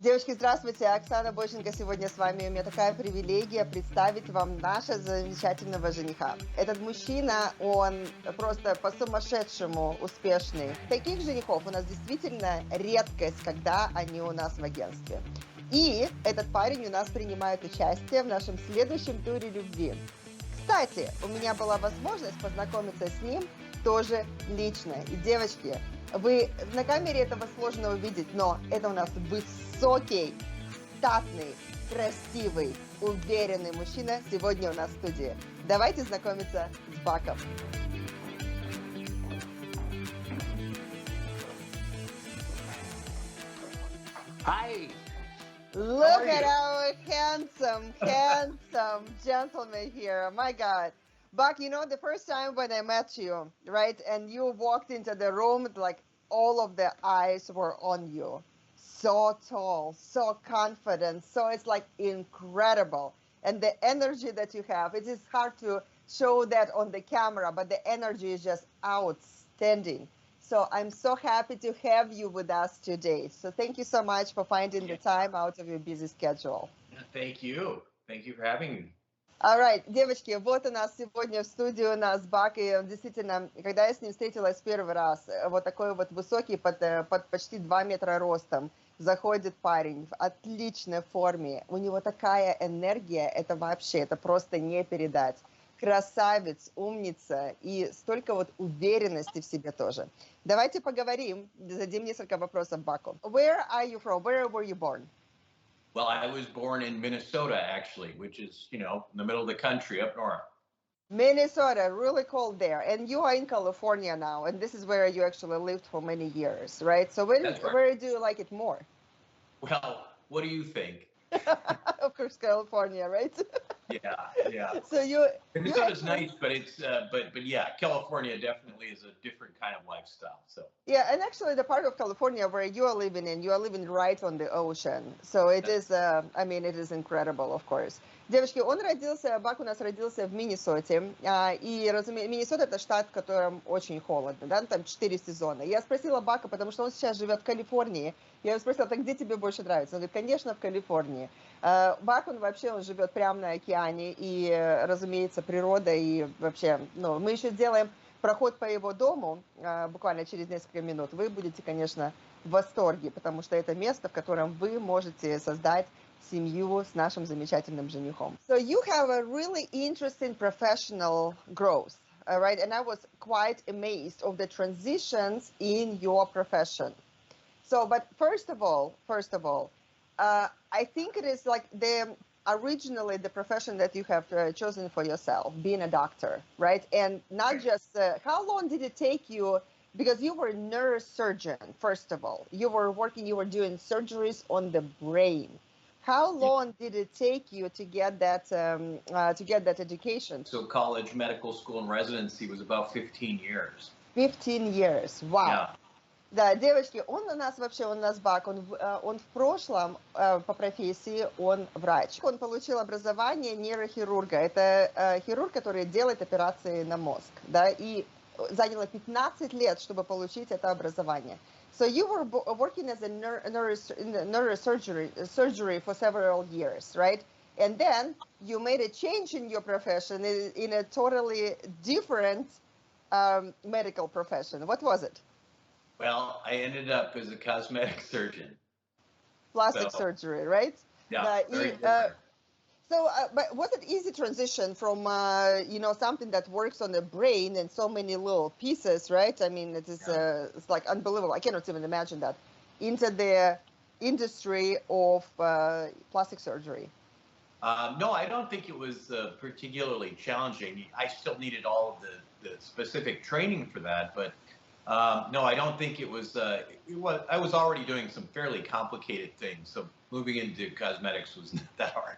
Девочки, здравствуйте! Оксана Бойченко сегодня с вами. У меня такая привилегия представить вам нашего замечательного жениха. Этот мужчина, он просто по-сумасшедшему успешный. Таких женихов у нас действительно редкость, когда они у нас в агентстве. И этот парень у нас принимает участие в нашем следующем туре любви. Кстати, у меня была возможность познакомиться с ним тоже лично. И, девочки, вы на камере этого сложно увидеть, но это у нас высокий, статный, красивый, уверенный мужчина сегодня у нас в студии. Давайте знакомиться с Баком. Hi. Look at our handsome gentleman here. My God. Bak, you know, the first time when I met you, right, and you walked into the room, like all of the eyes were on you. So tall, so confident, so it's like incredible. And the energy that you have, it is hard to show that on the camera, but the energy is just outstanding. So I'm so happy to have you with us today. So thank you so much for finding the time out of your busy schedule. Thank you. Thank you for having me. Alright, девочки, вот у нас сегодня в студии у нас Бак, и действительно, когда я с ним встретилась первый раз, вот такой вот высокий, под почти 2 метра ростом, заходит парень в отличной форме, у него такая энергия, это вообще, это просто не передать. Красавец, умница и столько вот уверенности в себе тоже. Давайте поговорим, зададим несколько вопросов Баку. Where are you from? Where were you born? Well, I was born in Minnesota, actually, which is, in the middle of the country up north. Minnesota, really cold there. And you are in California now, and this is where you actually lived for many years, right? So That's right. where do you like it more? Well, what do you think? Of course, California, right? Yeah. So Minnesota's nice, but it's but yeah, California definitely is a different kind of lifestyle. So yeah, and actually the part of California where you are living right on the ocean. So it is, I mean, it is incredible, of course. Девочки, Бак у нас родился в Миннесоте, и, разумеется, Миннесота это штат, в котором очень холодно, да, там 4 сезона. Я спросила Бака, потому что он сейчас живет в Калифорнии, я его спросила, так где тебе больше нравится? Он говорит, конечно, в Калифорнии. Бак, он живет прямо на океане, и, разумеется, природа, и вообще, ну, мы еще сделаем проход по его дому, буквально через несколько минут. Вы будете, конечно, в восторге, потому что это место, в котором вы можете создать семью с нашим замечательным женихом. So you have a really interesting professional growth, right? And I was quite amazed of the transitions in your profession. So, but first of all, I think it is like originally the profession that you have chosen for yourself, being a doctor, right? And not just, how long did it take you, because you were a neurosurgeon, first of all. You were doing surgeries on the brain. How long did it take you to get that education? So college, medical school, and residency was about 15 years. 15 years, wow. Yeah. Да, девочки, он у нас Бак, он в прошлом по профессии, он врач. Он получил образование нейрохирурга. Это хирург, который делает операции на мозг, да, и заняло 15 лет, чтобы получить это образование. So you were working as a neurosurgery for several years, right? And then you made a change in your profession in a totally different medical profession. What was it? Well, I ended up as a cosmetic surgeon. Plastic surgery, right? Yeah, very different. But was it easy transition from something that works on the brain and so many little pieces, right? I mean, it is it's like unbelievable. I cannot even imagine that into the industry of plastic surgery. No, I don't think it was particularly challenging. I still needed all of the specific training for that, but no, I don't think it was. I was already doing some fairly complicated things, so moving into cosmetics was not that hard.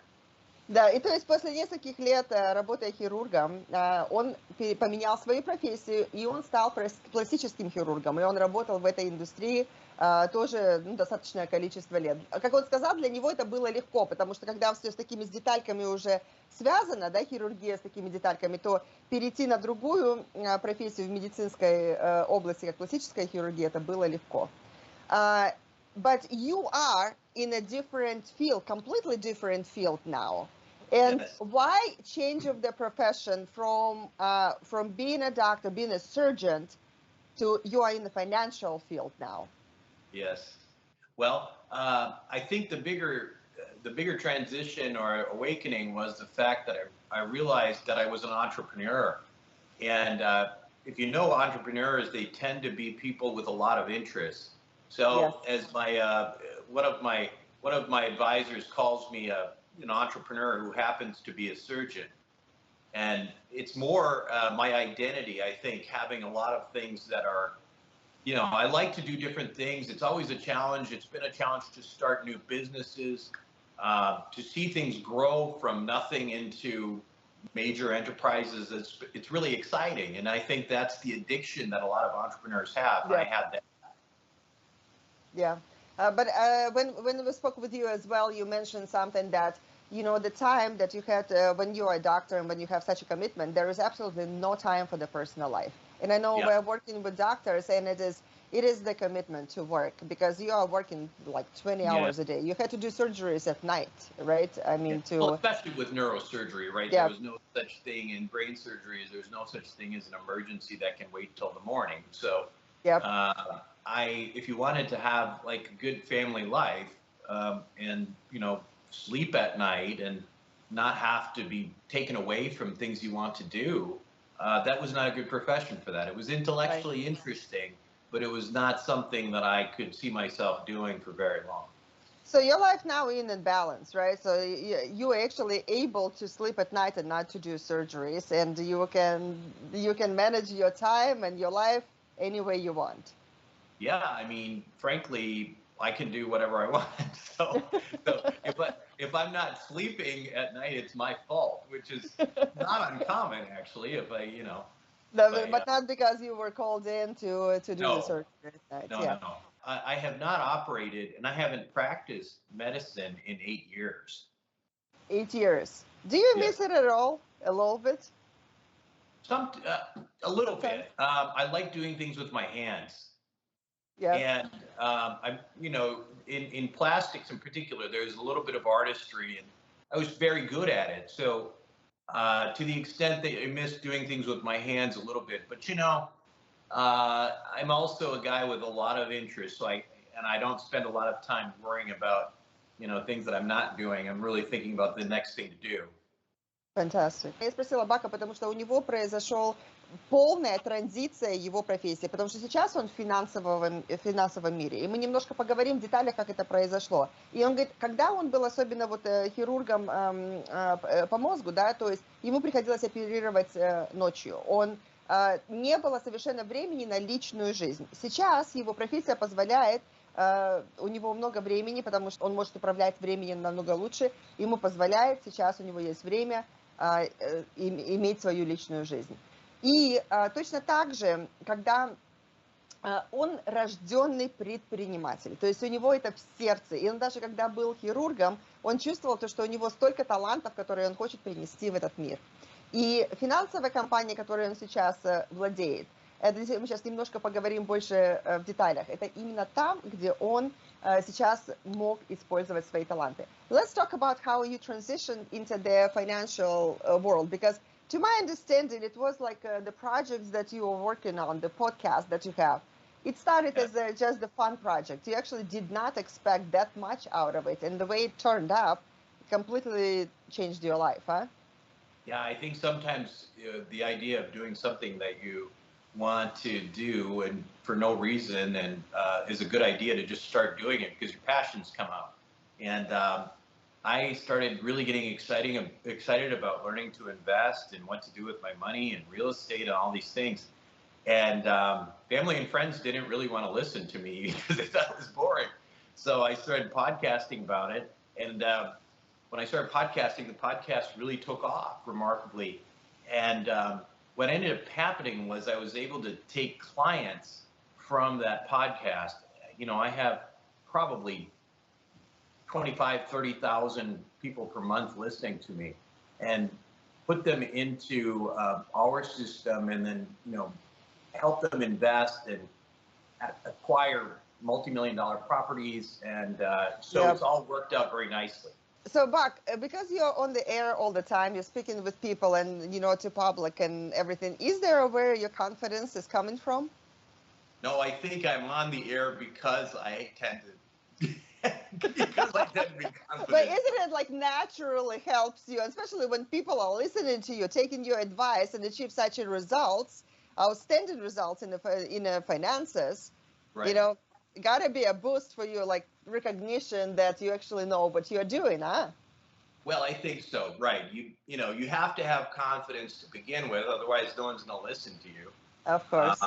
Да, и то есть после нескольких лет работая хирургом, он поменял свою профессию, и он стал пластическим хирургом, и он работал в этой индустрии тоже достаточное количество лет. Как он сказал, для него это было легко, потому что когда все с такими детальками уже связано, да, хирургия с такими детальками, то перейти на другую профессию в медицинской области, как пластическая хирургия, это было легко. But you are in a different field, completely different field now. And Yes. why change of the profession from being a doctor, being a surgeon, to you are in the financial field now? Yes. Well, I think the bigger transition or awakening was the fact that I realized that I was an entrepreneur. And if you know entrepreneurs, they tend to be people with a lot of interests. So Yes. as my one of my advisors calls me an entrepreneur who happens to be a surgeon. And it's more my identity, I think, having a lot of things that are, I like to do different things. It's always a challenge. It's been a challenge to start new businesses, to see things grow from nothing into major enterprises. It's really exciting. And I think that's the addiction that a lot of entrepreneurs have. And I had that. Yeah. But when we spoke with you as well, you mentioned something that, the time that you had when you are a doctor and when you have such a commitment, there is absolutely no time for the personal life. And I know we're working with doctors, and it is the commitment to work, because you are working like 20 hours a day. You had to do surgeries at night, right? I mean, well, especially with neurosurgery, right? Yeah. There was no such thing in brain surgeries. There's no such thing as an emergency that can wait till the morning. So if you wanted to have like a good family life, and sleep at night and not have to be taken away from things you want to do, that was not a good profession for that. It was intellectually interesting, but it was not something that I could see myself doing for very long. So your life now is in balance, right? So you are actually able to sleep at night and not to do surgeries, and you can manage your time and your life any way you want. Yeah, I mean, frankly, I can do whatever I want. So if I'm not sleeping at night, it's my fault, which is not uncommon actually. But not because you were called in to do the surgery at night. No. I have not operated, and I haven't practiced medicine in 8 years. 8 years. Do you miss it at all? A little bit? A little bit. I like doing things with my hands. Yeah. And I'm, in plastics in particular, there's a little bit of artistry, and I was very good at it. So to the extent that I miss doing things with my hands a little bit, but I'm also a guy with a lot of interests. So I don't spend a lot of time worrying about, things that I'm not doing. I'm really thinking about the next thing to do. Fantastic. Я спросила Бака, потому что у него произошел полная транзиция его профессии, потому что сейчас он в финансовом мире. И мы немножко поговорим в деталях, как это произошло. И он говорит, когда он был особенно хирургом по мозгу, да, то есть ему приходилось оперировать ночью. Не было совершенно времени на личную жизнь. Сейчас его профессия позволяет, у него много времени, потому что он может управлять временем намного лучше. Ему позволяет, сейчас у него есть время иметь свою личную жизнь. И точно так же, когда он рожденный предприниматель, то есть у него это в сердце, и он даже когда был хирургом, он чувствовал то, что у него столько талантов, которые он хочет принести в этот мир. И финансовая компания, которой он сейчас владеет, мы сейчас немножко поговорим больше в деталях, это именно там, где он сейчас мог использовать свои таланты. Let's talk about how you transitioned into the financial world, because to my understanding, it was like the projects that you were working on, the podcast that you have. It started as just a fun project. You actually did not expect that much out of it, and the way it turned up completely changed your life, huh? Yeah, I think sometimes the idea of doing something that you want to do and for no reason and is a good idea to just start doing it because your passions come out. And I started really getting excited about learning to invest and what to do with my money and real estate and all these things. And family and friends didn't really want to listen to me because they thought it was boring. So I started podcasting about it. And when I started podcasting, the podcast really took off remarkably. And what ended up happening was I was able to take clients from that podcast. I have probably 25, 30,000 people per month listening to me, and put them into our system, and then help them invest and acquire multi-million-dollar properties, and so it's all worked out very nicely. So, Bak, because you're on the air all the time, you're speaking with people and, to public and everything, is there where your confidence is coming from? No, I think I'm on the air because I tend to because I tend to be confident. But isn't it like naturally helps you, especially when people are listening to you, taking your advice and achieve such results, outstanding results in the finances, right. Gotta be a boost for you, like recognition that you actually know what you're doing, huh? Well, I think so, right. You have to have confidence to begin with, otherwise no one's going to listen to you. Of course.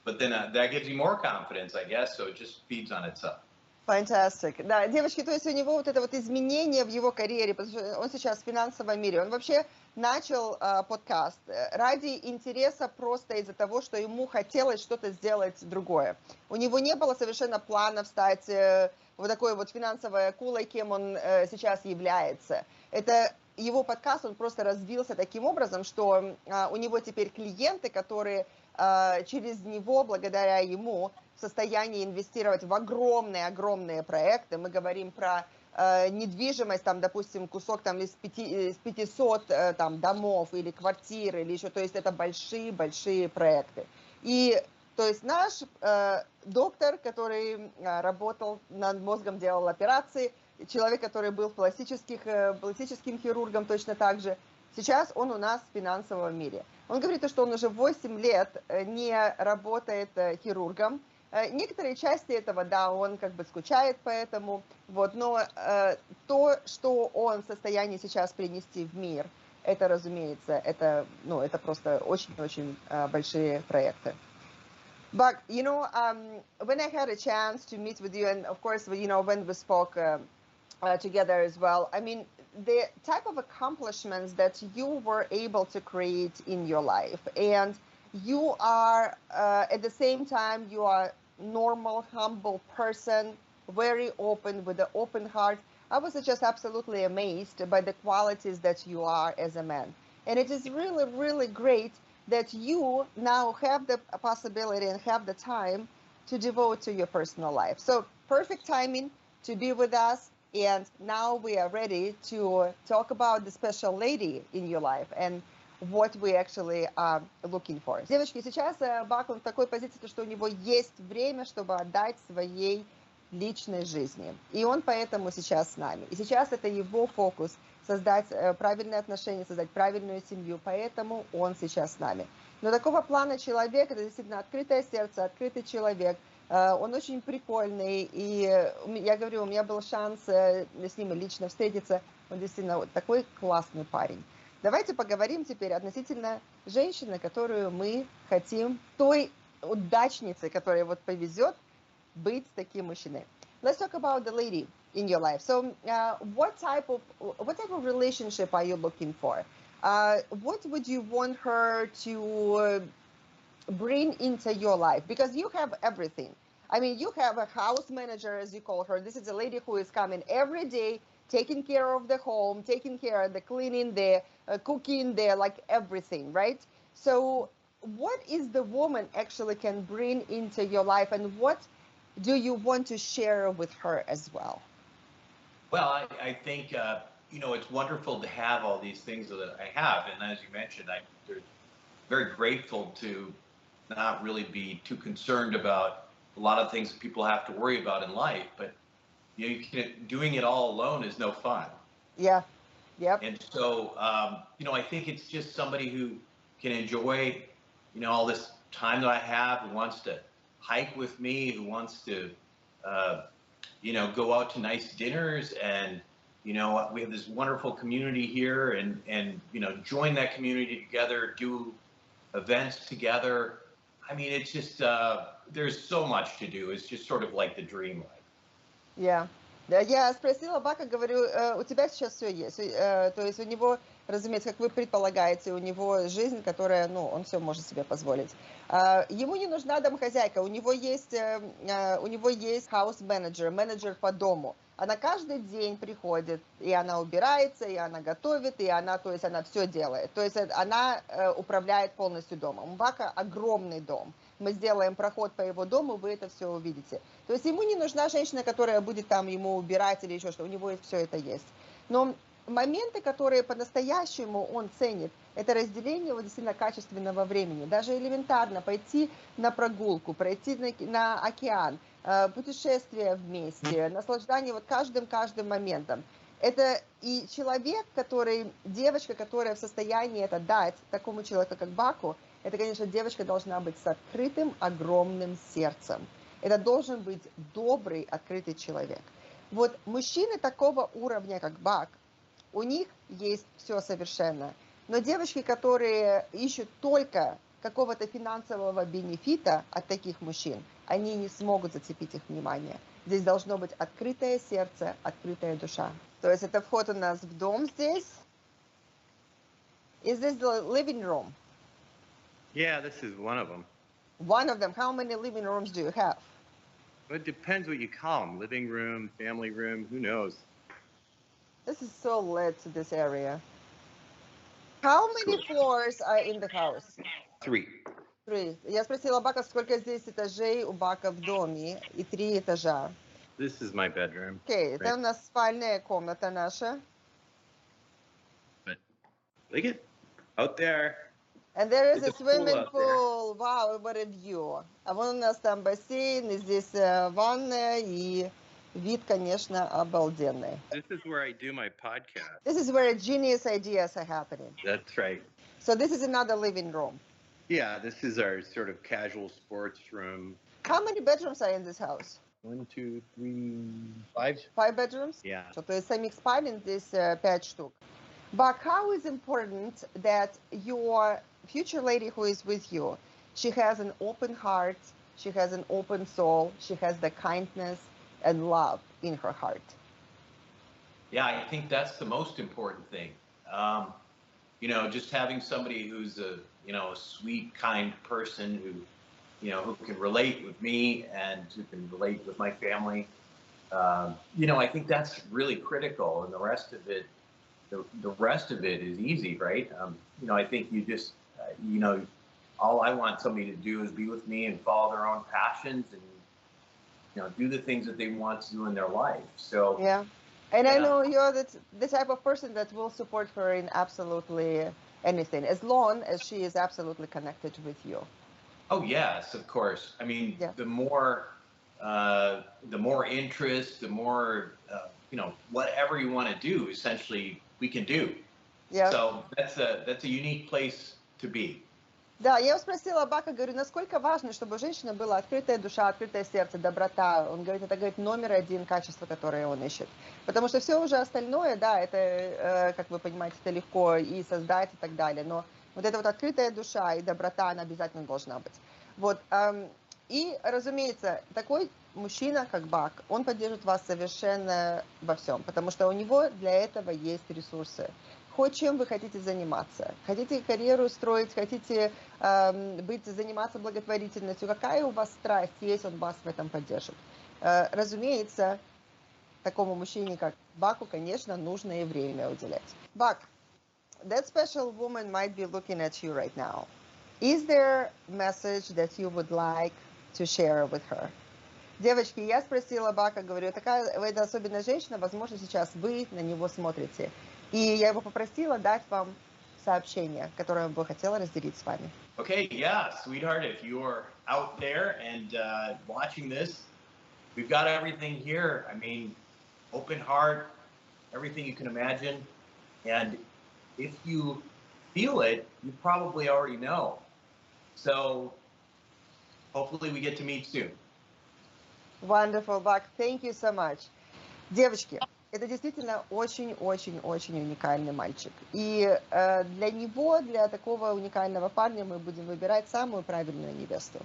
But then that gives you more confidence, I guess, so it just feeds on itself. Fantastic. Да, девочки, то есть у него вот это вот изменение в его карьере, потому что он сейчас в финансовом мире. Он вообще начал подкаст ради интереса, просто из-за того, что ему хотелось что-то сделать другое. У него не было совершенно плана стать вот такой вот финансовой акулой, кем он сейчас является. Это его подкаст, он просто развился таким образом, что у него теперь клиенты, которые через него, благодаря ему, в состоянии инвестировать в огромные проекты. Мы говорим про недвижимость, там, допустим, кусок там из 500 там, домов или квартир, или еще, то есть это большие проекты. И, то есть наш доктор, который работал над мозгом, делал операции, человек, который был пластическим хирургом точно так же, сейчас он у нас в финансовом мире. Он говорит, что он уже 8 лет не работает хирургом. Некоторые части этого, да, он как бы скучает по этому, вот, но то, что он в состоянии сейчас принести в мир, это, разумеется, это просто очень-очень большие проекты. But, when I had a chance to meet with you, and of course, when we spoke together as well, I mean, the type of accomplishments that you were able to create in your life, and you are, at the same time, you are normal, humble person, very open, with an open heart. I was just absolutely amazed by the qualities that you are as a man. And it is really, really great that you now have the possibility and have the time to devote to your personal life. So perfect timing to be with us. And now we are ready to talk about the special lady in your life and what we actually are looking for. Девочки, сейчас Бак, он в такой позиции, что у него есть время, чтобы отдать своей личной жизни. И он поэтому сейчас с нами. И сейчас это его фокус — создать правильные отношения, создать правильную семью. Поэтому он сейчас с нами. Но такого плана человек — это действительно открытое сердце, открытый человек. Он очень прикольный. И я говорю, у меня был шанс с ним лично встретиться. Он действительно такой классный парень. Давайте поговорим теперь относительно женщины, которую мы хотим, той удачницы, которая вот повезет быть таким мужчиной. Let's talk about the lady in your life. So, what type of relationship are you looking for? What would you want her to bring into your life? Because you have everything. I mean, you have a house manager, as you call her. This is a lady who is coming every day, taking care of the home, taking care of the cleaning, the cooking, the like everything, right? So what is the woman actually can bring into your life, and what do you want to share with her as well? Well, I think, it's wonderful to have all these things that I have. And as you mentioned, I'm very grateful to not really be too concerned about a lot of things that people have to worry about in life. But doing it all alone is no fun. Yeah. Yep. And so, I think it's just somebody who can enjoy, all this time that I have, who wants to hike with me, who wants to, go out to nice dinners, and, we have this wonderful community here, and join that community together, do events together. I mean, it's just, there's so much to do. It's just sort of like the dream life. Yeah. Я спросила Бака, говорю, у тебя сейчас все есть. То есть у него, разумеется, как вы предполагаете, у него жизнь, которая, он все может себе позволить. Ему не нужна домохозяйка, у него есть house manager, менеджер по дому. Она каждый день приходит, и она убирается, и она готовит, и она все делает. То есть она управляет полностью домом. У Бака огромный дом. мы сделаем проход по его дому, вы это все увидите. То есть ему не нужна женщина, которая будет там ему убирать или еще что, у него все это есть. Но моменты, которые по-настоящему он ценит, это разделение вот действительно качественного времени. Даже элементарно пойти на прогулку, пройти на океан, путешествие вместе, наслаждение вот каждым моментом. Это и человек, девочка, которая в состоянии это дать такому человеку, как Баку, это, конечно, девочка должна быть с открытым, огромным сердцем. Это должен быть добрый, открытый человек. Вот мужчины такого уровня, как Бак, у них есть все совершенно. Но девочки, которые ищут только какого-то финансового бенефита от таких мужчин, они не смогут зацепить их внимание. Здесь должно быть открытое сердце, открытая душа. То есть это вход у нас в дом здесь. Is this the living room? Yeah, this is one of them. One of them. How many living rooms do you have? It depends what you call them. Living room, family room, who knows? This is so lit to this area. How many floors are in the house? 3. 3. Я спросила Бака, сколько здесь этажей у Бака в доме, и 3 этажа. This is my bedroom. Окей, это у нас спальная комната наша. But look at out there. And there is There's a a pool swimming out there. pool. Wow, what a view. А вон у нас там бассейн, и здесь ванная, и вид, конечно, обалденный. This is where I do my podcast. This is where genius ideas are happening. That's right. So this is another living room. Yeah, this is our sort of casual sports room. How many bedrooms are in this house? 1, 2, 3, 5. 5 bedrooms? Yeah. То есть самих спален здесь 5 штук. But how is important that your future lady who is with you, she has an open heart, she has an open soul, she has the kindness and love in her heart. Yeah, I think that's the most important thing. Just having somebody who's a sweet, kind person who can relate with me and who can relate with my family. I think that's really critical, and the rest of it is easy, right? I think you just, all I want somebody to do is be with me and follow their own passions and, do the things that they want to do in their life. So yeah, and I know you're the type of person that will support her in absolutely anything, as long as she is absolutely connected with you. Oh yes, of course. I mean, the more interest, the more whatever you want to do, essentially we can do. Yeah. So that's a unique place to be. Да, я его спросила Бака, говорю, насколько важно, чтобы у женщины была открытая душа, открытое сердце, доброта. Он говорит, это, говорит, номер 1 качество, которое он ищет. Потому что все уже остальное, да, это, как вы понимаете, это легко и создать и так далее. Но вот эта вот открытая душа и доброта, она обязательно должна быть. Вот. И, разумеется, такой мужчина, как Бак, он поддержит вас совершенно во всем, потому что у него для этого есть ресурсы. Хоть чем вы хотите заниматься. Хотите карьеру строить, хотите заниматься благотворительностью. Какая у вас страсть есть, он вас в этом поддержит. Разумеется, такому мужчине, как Баку, конечно, нужно и время уделять. Бак, that special woman might be looking at you right now. Is there a message that you would like to share with her? Девочки, я спросила Бака, говорю, такая эта особенная женщина, возможно, сейчас вы на него смотрите. И я его попросила дать вам сообщение, которое он бы хотел разделить с вами. Okay, yeah, sweetheart, if you're out there and watching this, we've got everything here. I mean, open heart, everything you can imagine. And if you feel it, you probably already know. So hopefully we get to meet soon. Wonderful, Bak. Thank you so much. Девочки, это действительно очень-очень-очень уникальный мальчик. И для него, для такого уникального парня мы будем выбирать самую правильную невесту.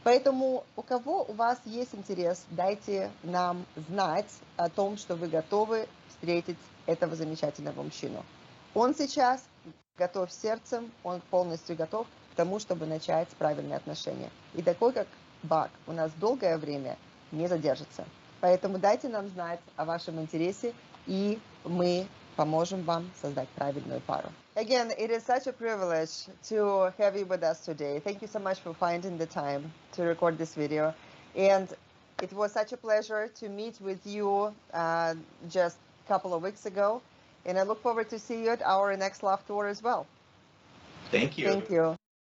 Поэтому у вас есть интерес, дайте нам знать о том, что вы готовы встретить этого замечательного мужчину. Он сейчас готов сердцем, он полностью готов к тому, чтобы начать правильные отношения. И такой, как Бак, у нас долгое время не задержится. Поэтому дайте нам знать о вашем интересе, и мы поможем вам создать правильную пару. Again, it is such a privilege to have you with us today. Thank you so much for finding the time to record this video. And it was such a pleasure to meet with you just a couple of weeks ago. And I look forward to see you at our next Love Tour as well. Thank you. Thank you.